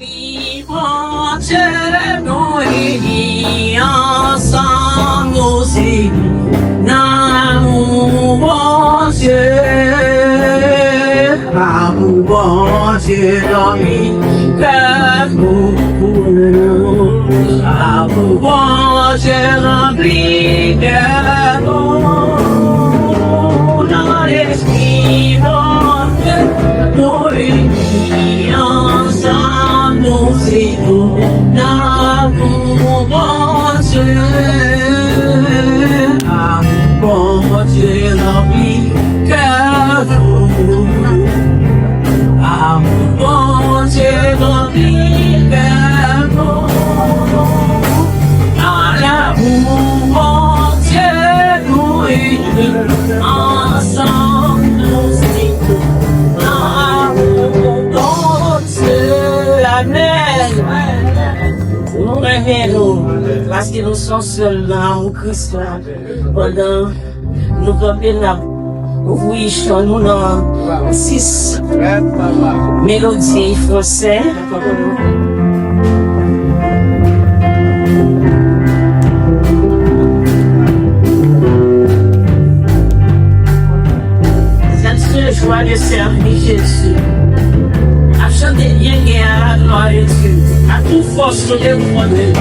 Vivons nous unis ensemble aussi, amour bon Dieu, amour bon Dieu dormi, que nous, amour bon Dieu rempli de bon, dans l'esprit bon Dieu, nous unis ensemble aussi, amour bon Dieu, amour bon Dieu rempli que nous, amour bon Dieu rempli que nous, dans l'amour bon Dieu nous unis ensemble aussi, l'amour bon Dieu, amen. Nous réveillons parce que nous sommes seuls dans le Christ pendant nous campons là. Oui, nous dans 6 mélodies françaises. Cette joie de servir Jésus, à chanter bien à la gloire de Dieu, à toute force de l'épreuve.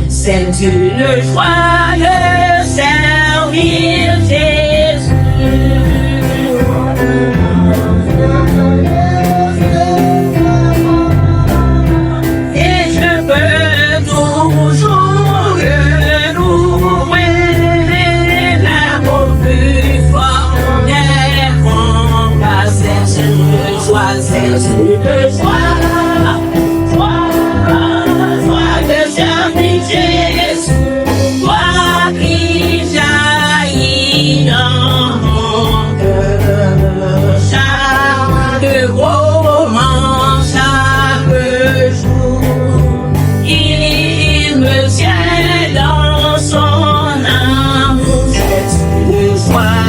C'est une joie de servir Jésus. Et je peux toujours renouer l'amour plus fort des combats. C'est une joie, c'est une joie. Jésus, toi qui jaillis dans mon cœur, chaque roman, chaque jour, il me tient dans son amour, c'est une joie.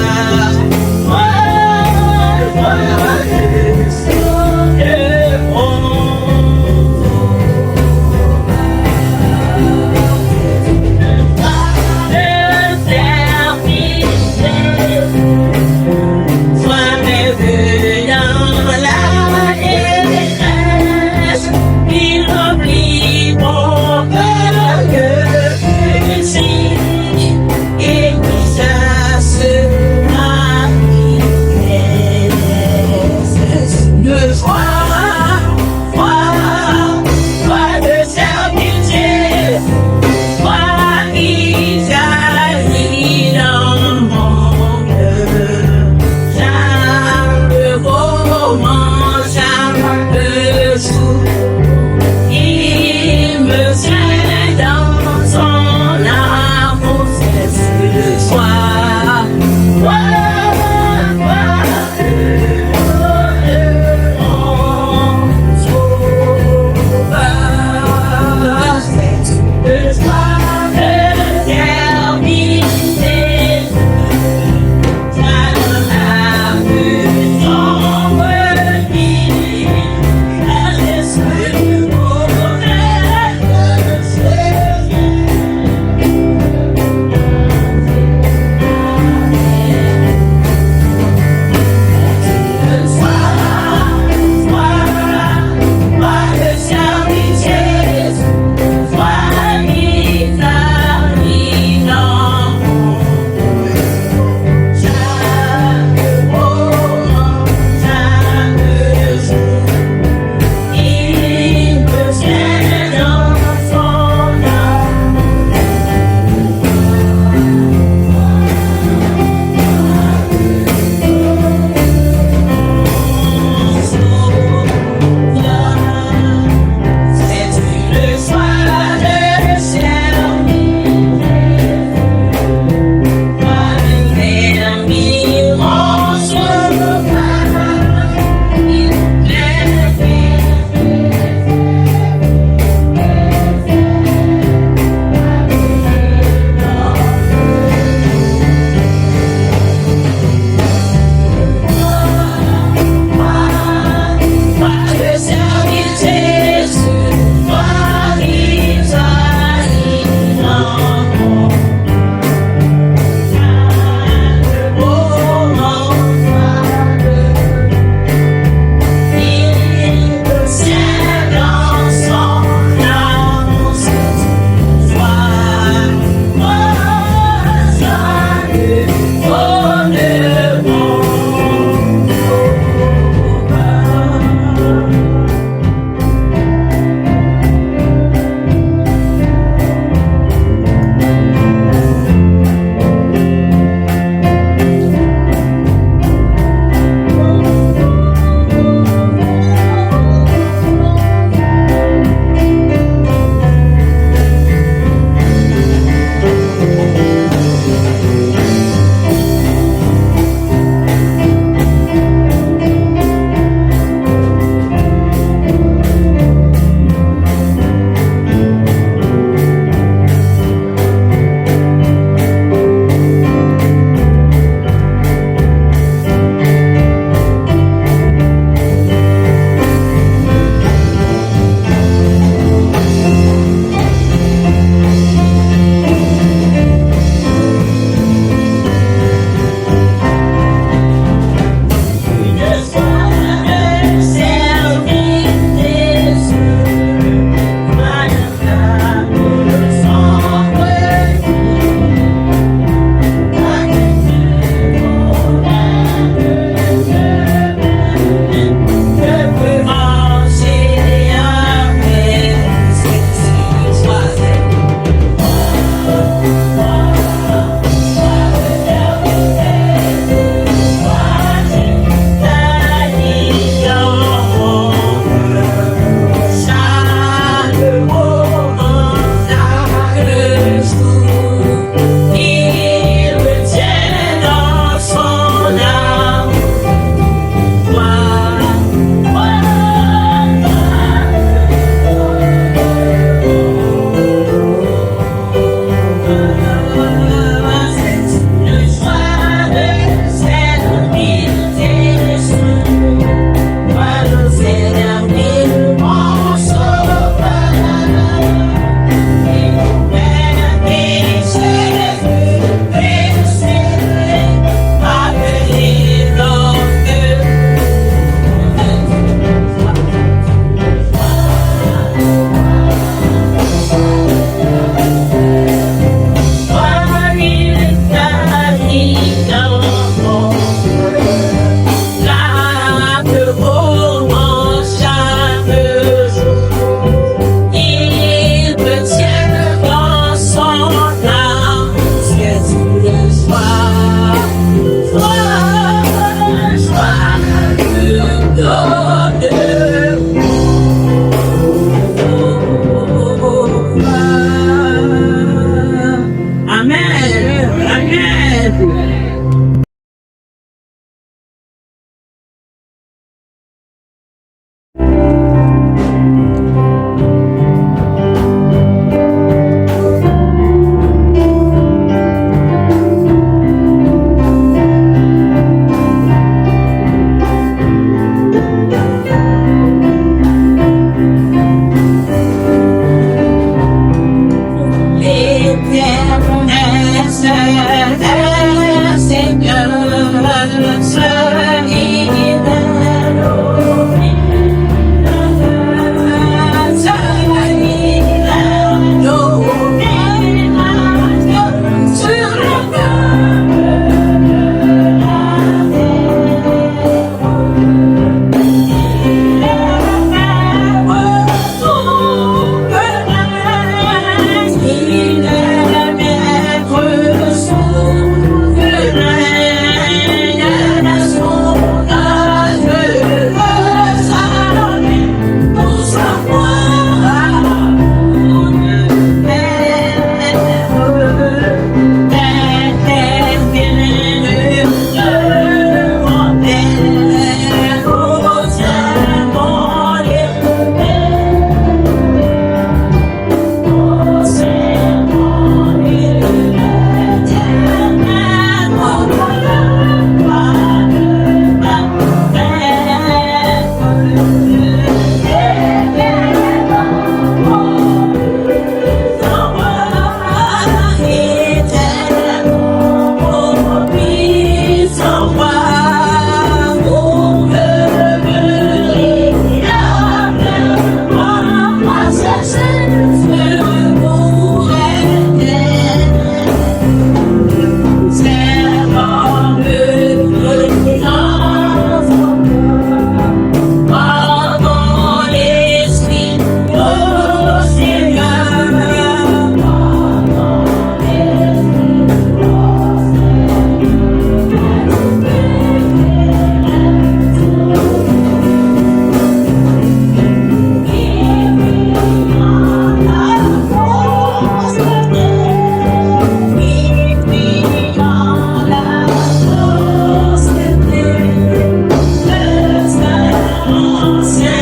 Amen. Amen. Yeah.